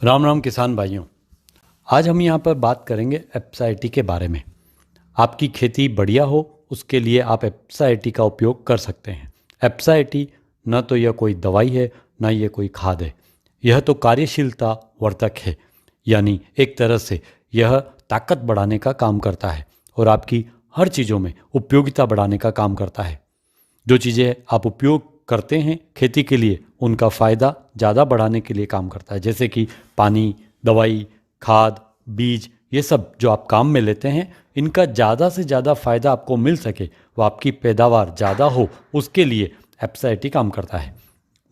राम राम किसान भाइयों। आज हम यहाँ पर बात करेंगे एप्साइटी के बारे में। आपकी खेती बढ़िया हो उसके लिए आप एप्साइटी का उपयोग कर सकते हैं। एप्साइटी न तो यह कोई दवाई है न ये कोई खाद है, यह तो कार्यशीलता वर्धक है। यानी एक तरह से यह ताकत बढ़ाने का काम करता है और आपकी हर चीज़ों में उपयोगिता बढ़ाने का काम करता है। जो चीज़ें आप उपयोग करते हैं खेती के लिए उनका फ़ायदा ज़्यादा बढ़ाने के लिए काम करता है, जैसे कि पानी, दवाई, खाद, बीज, ये सब जो आप काम में लेते हैं इनका ज़्यादा से ज़्यादा फ़ायदा आपको मिल सके, वो आपकी पैदावार ज़्यादा हो, उसके लिए एप्साइटी काम करता है।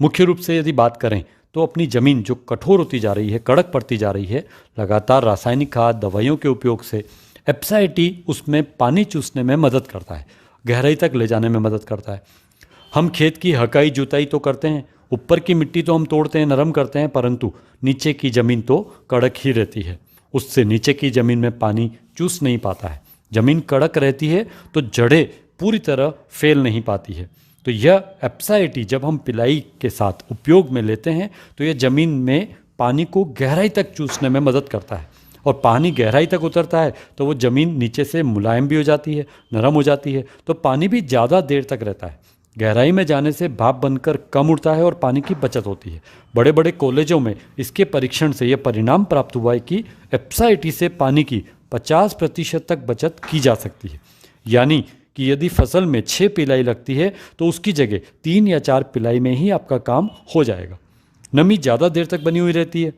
मुख्य रूप से यदि बात करें तो अपनी ज़मीन जो कठोर होती जा रही है, कड़क पड़ती जा रही है, लगातार रासायनिक खाद दवाइयों के उपयोग से एप्साइटी उसमें पानी चूसने में मदद करता है, गहराई तक ले जाने में मदद करता है। हम खेत की हकाई जुताई तो करते हैं, ऊपर की मिट्टी तो हम तोड़ते हैं, नरम करते हैं, परंतु नीचे की ज़मीन तो कड़क ही रहती है। उससे नीचे की ज़मीन में पानी चूस नहीं पाता है। ज़मीन कड़क रहती है तो जड़ें पूरी तरह फैल नहीं पाती है। तो यह एप्साइटी जब हम पिलाई के साथ उपयोग में लेते हैं तो यह ज़मीन में पानी को गहराई तक चूसने में मदद करता है। और पानी गहराई तक उतरता है तो वो ज़मीन नीचे से मुलायम भी हो जाती है, नरम हो जाती है, तो पानी भी ज़्यादा देर तक रहता है। गहराई में जाने से भाप बनकर कम उड़ता है और पानी की बचत होती है। बड़े बड़े कॉलेजों में इसके परीक्षण से यह परिणाम प्राप्त हुआ है कि एप्साइटी से पानी की 50% तक बचत की जा सकती है। यानी कि यदि फसल में 6 पिलाई लगती है तो उसकी जगह 3 या 4 पिलाई में ही आपका काम हो जाएगा। नमी ज़्यादा देर तक बनी हुई रहती है।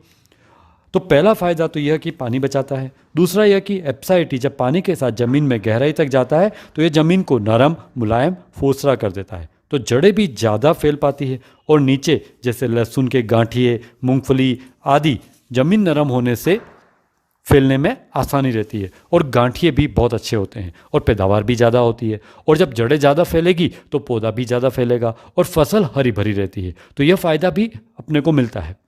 तो पहला फ़ायदा तो यह कि पानी बचाता है। दूसरा यह कि एप्साइटी जब पानी के साथ ज़मीन में गहराई तक जाता है तो यह ज़मीन को नरम, मुलायम, फोसरा कर देता है, तो जड़ें भी ज़्यादा फैल पाती है। और नीचे जैसे लहसुन के गांठिए, मूंगफली आदि ज़मीन नरम होने से फैलने में आसानी रहती है और गांठिए भी बहुत अच्छे होते हैं और पैदावार भी ज़्यादा होती है। और जब जड़ें ज़्यादा फैलेगी तो पौधा भी ज़्यादा फैलेगा और फसल हरी भरी रहती है। तो यह फ़ायदा भी अपने को मिलता है।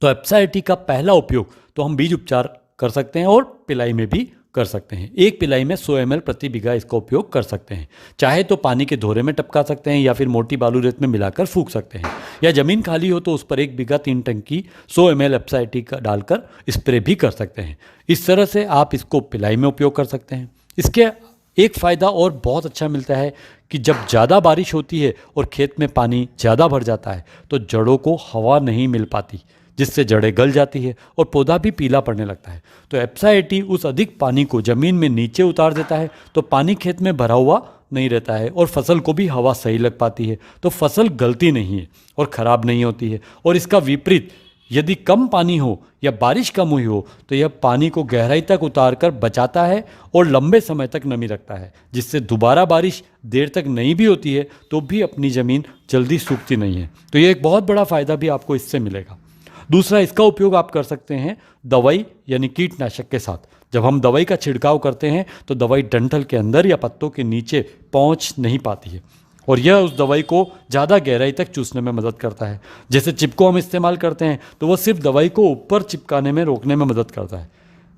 तो एप्साइटी का पहला उपयोग तो हम बीज उपचार कर सकते हैं और पिलाई में भी कर सकते हैं। एक पिलाई में 100 ml प्रति बीघा इसका उपयोग कर सकते हैं। चाहे तो पानी के धोरे में टपका सकते हैं या फिर मोटी बालू रेत में मिलाकर फूंक सकते हैं, या ज़मीन खाली हो तो उस पर 1 बीघा 3 टंकी 100 ml एप्साइटी का डालकर स्प्रे भी कर सकते हैं। इस तरह से आप इसको पिलाई में उपयोग कर सकते हैं। इसके एक फ़ायदा और बहुत अच्छा मिलता है कि जब ज़्यादा बारिश होती है और खेत में पानी ज़्यादा भर जाता है तो जड़ों को हवा नहीं मिल पाती, जिससे जड़ें गल जाती है और पौधा भी पीला पड़ने लगता है। तो एप्साइटी उस अधिक पानी को ज़मीन में नीचे उतार देता है, तो पानी खेत में भरा हुआ नहीं रहता है और फसल को भी हवा सही लग पाती है, तो फसल गलती नहीं है और ख़राब नहीं होती है। और इसका विपरीत यदि कम पानी हो या बारिश कम हुई हो तो यह पानी को गहराई तक उतार कर बचाता है और लंबे समय तक नमी रखता है, जिससे दोबारा बारिश देर तक नहीं भी होती है तो भी अपनी ज़मीन जल्दी सूखती नहीं है। तो यह एक बहुत बड़ा फ़ायदा भी आपको इससे मिलेगा। दूसरा, इसका उपयोग आप कर सकते हैं दवाई यानी कीटनाशक के साथ। जब हम दवाई का छिड़काव करते हैं तो दवाई डंठल के अंदर या पत्तों के नीचे पहुंच नहीं पाती है और यह उस दवाई को ज़्यादा गहराई तक चूसने में मदद करता है। जैसे चिपको हम इस्तेमाल करते हैं तो वह सिर्फ दवाई को ऊपर चिपकाने में रोकने में मदद करता है,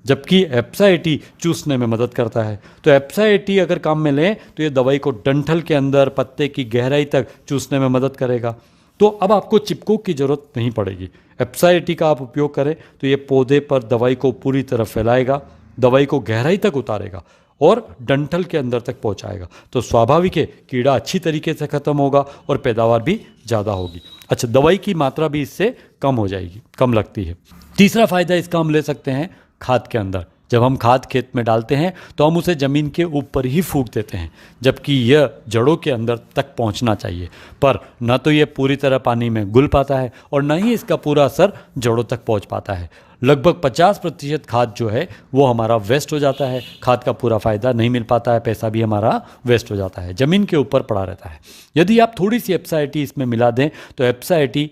जबकि एप्साइटी चूसने में मदद करता है। तो एप्साइटी अगर काम में लें तो यह दवाई को डंठल के अंदर पत्ते की गहराई तक चूसने में मदद करेगा। तो अब आपको चिपको की ज़रूरत नहीं पड़ेगी। एप्साइटी का आप उपयोग करें तो ये पौधे पर दवाई को पूरी तरह फैलाएगा, दवाई को गहराई तक उतारेगा और डंठल के अंदर तक पहुंचाएगा। तो स्वाभाविक है कीड़ा अच्छी तरीके से ख़त्म होगा और पैदावार भी ज़्यादा होगी। अच्छा, दवाई की मात्रा भी इससे कम हो जाएगी, कम लगती है। तीसरा फ़ायदा इसका हम ले सकते हैं खाद के अंदर। जब हम खाद खेत में डालते हैं तो हम उसे ज़मीन के ऊपर ही फूंक देते हैं, जबकि यह जड़ों के अंदर तक पहुंचना चाहिए। पर न तो यह पूरी तरह पानी में घुल पाता है और न ही इसका पूरा असर जड़ों तक पहुंच पाता है। लगभग 50% खाद जो है वो हमारा वेस्ट हो जाता है। खाद का पूरा फ़ायदा नहीं मिल पाता है, पैसा भी हमारा वेस्ट हो जाता है, ज़मीन के ऊपर पड़ा रहता है। यदि आप थोड़ी सी एप्साइटी इसमें मिला दें तो एप्साइटी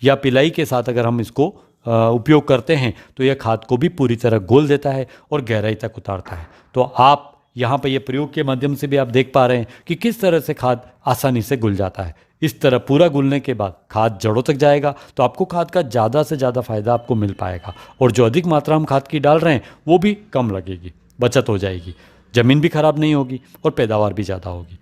या पिलाई के साथ अगर हम इसको उपयोग करते हैं तो यह खाद को भी पूरी तरह घोल देता है और गहराई तक उतारता है। तो आप यहाँ पर ये प्रयोग के माध्यम से भी आप देख पा रहे हैं कि किस तरह से खाद आसानी से घुल जाता है। इस तरह पूरा घुलने के बाद खाद जड़ों तक जाएगा तो आपको खाद का ज़्यादा से ज़्यादा फ़ायदा आपको मिल पाएगा और जो अधिक मात्रा हम खाद की डाल रहे हैं वो भी कम लगेगी, बचत हो जाएगी, ज़मीन भी खराब नहीं होगी और पैदावार भी ज़्यादा होगी।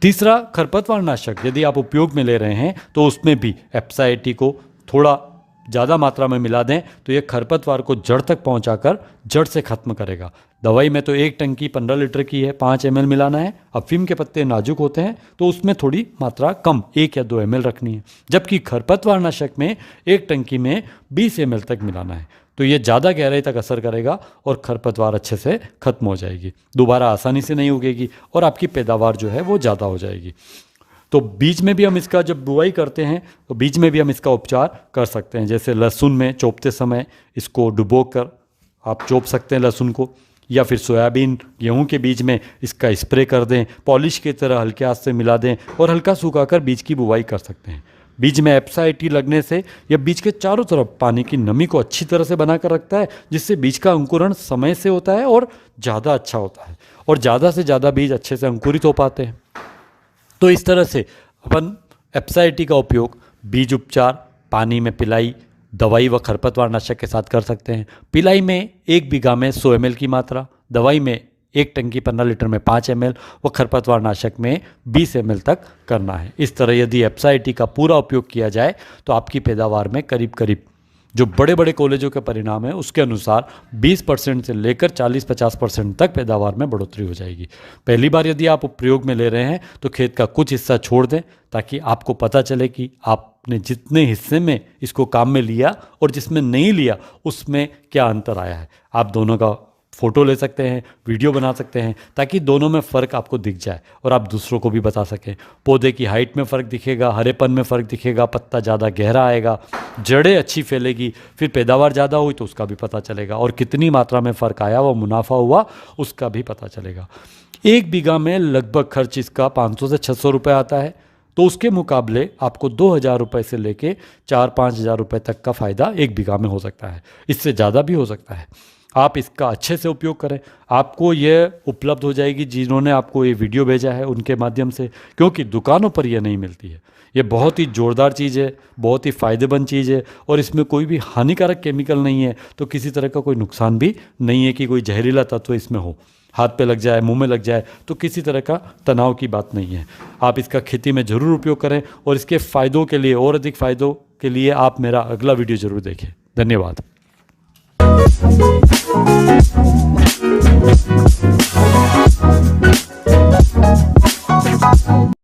तीसरा, खरपतवार नाशक यदि आप उपयोग में ले रहे हैं तो उसमें भी एप्साइटी को थोड़ा ज़्यादा मात्रा में मिला दें तो ये खरपतवार को जड़ तक पहुंचाकर जड़ से ख़त्म करेगा। दवाई में तो एक टंकी 15 लीटर की है, 5 ml मिलाना है। अफीम के पत्ते नाजुक होते हैं तो उसमें थोड़ी मात्रा कम 1 या 2 ml रखनी है, जबकि खरपतवार नाशक में एक टंकी में 20 ml तक मिलाना है। तो ये ज़्यादा गहराई तक असर करेगा और खरपतवार अच्छे से ख़त्म हो जाएगी, दोबारा आसानी से नहीं उगेगी और आपकी पैदावार जो है वो ज़्यादा हो जाएगी। तो बीज में भी हम इसका जब बुआई करते हैं तो बीज में भी हम इसका उपचार कर सकते हैं। जैसे लहसुन में चोपते समय इसको डुबो कर आप चोप सकते हैं लहसुन को, या फिर सोयाबीन गेहूं के बीज में इसका स्प्रे कर दें, पॉलिश की तरह हल्के हाथ से मिला दें और हल्का सुखाकर बीज की बुआई कर सकते हैं। बीज में एप्साइटी लगने से यह बीज के चारों तरफ पानी की नमी को अच्छी तरह से बनाकर रखता है, जिससे बीज का अंकुरण समय से होता है और ज़्यादा अच्छा होता है और ज़्यादा से ज़्यादा बीज अच्छे से अंकुरित हो पाते हैं। तो इस तरह से अपन एप्साइटी का उपयोग बीज उपचार, पानी में पिलाई, दवाई व खरपतवार नाशक के साथ कर सकते हैं। पिलाई में 1 बीघा में 100 ml की मात्रा, दवाई में एक टंकी 15 लीटर में 5 ml व खरपतवार नाशक में 20 ml तक करना है। इस तरह यदि एप्साइटी का पूरा उपयोग किया जाए तो आपकी पैदावार में करीब करीब जो बड़े बड़े कॉलेजों के परिणाम है उसके अनुसार 20% से लेकर 40-50% तक पैदावार में बढ़ोतरी हो जाएगी। पहली बार यदि आप प्रयोग में ले रहे हैं तो खेत का कुछ हिस्सा छोड़ दें ताकि आपको पता चले कि आपने जितने हिस्से में इसको काम में लिया और जिसमें नहीं लिया उसमें क्या अंतर आया है। आप दोनों का फ़ोटो ले सकते हैं, वीडियो बना सकते हैं ताकि दोनों में फ़र्क आपको दिख जाए और आप दूसरों को भी बता सकें। पौधे की हाइट में फ़र्क दिखेगा, हरेपन में फ़र्क दिखेगा, पत्ता ज़्यादा गहरा आएगा, जड़ें अच्छी फैलेगी, फिर पैदावार ज़्यादा हुई तो उसका भी पता चलेगा और कितनी मात्रा में फ़र्क आया व मुनाफा हुआ उसका भी पता चलेगा। 1 बीघा में लगभग खर्च इसका 500 से 600 रुपये आता है, तो उसके मुकाबले आपको 2000 रुपये से लेके 4-5 हज़ार रुपये तक का फ़ायदा 1 बीघा में हो सकता है। इससे ज़्यादा भी हो सकता है। आप इसका अच्छे से उपयोग करें। आपको ये उपलब्ध हो जाएगी जिन्होंने आपको ये वीडियो भेजा है उनके माध्यम से, क्योंकि दुकानों पर ये नहीं मिलती है। ये बहुत ही ज़ोरदार चीज़ है, बहुत ही फ़ायदेमंद चीज़ है और इसमें कोई भी हानिकारक केमिकल नहीं है, तो किसी तरह का कोई नुकसान भी नहीं है कि कोई जहरीला तत्व इसमें हो, हाथ पे लग जाए, मुंह में लग जाए, तो किसी तरह का तनाव की बात नहीं है। आप इसका खेती में ज़रूर उपयोग करें और इसके फ़ायदों के लिए और अधिक फ़ायदों के लिए आप मेरा अगला वीडियो ज़रूर देखें। धन्यवाद।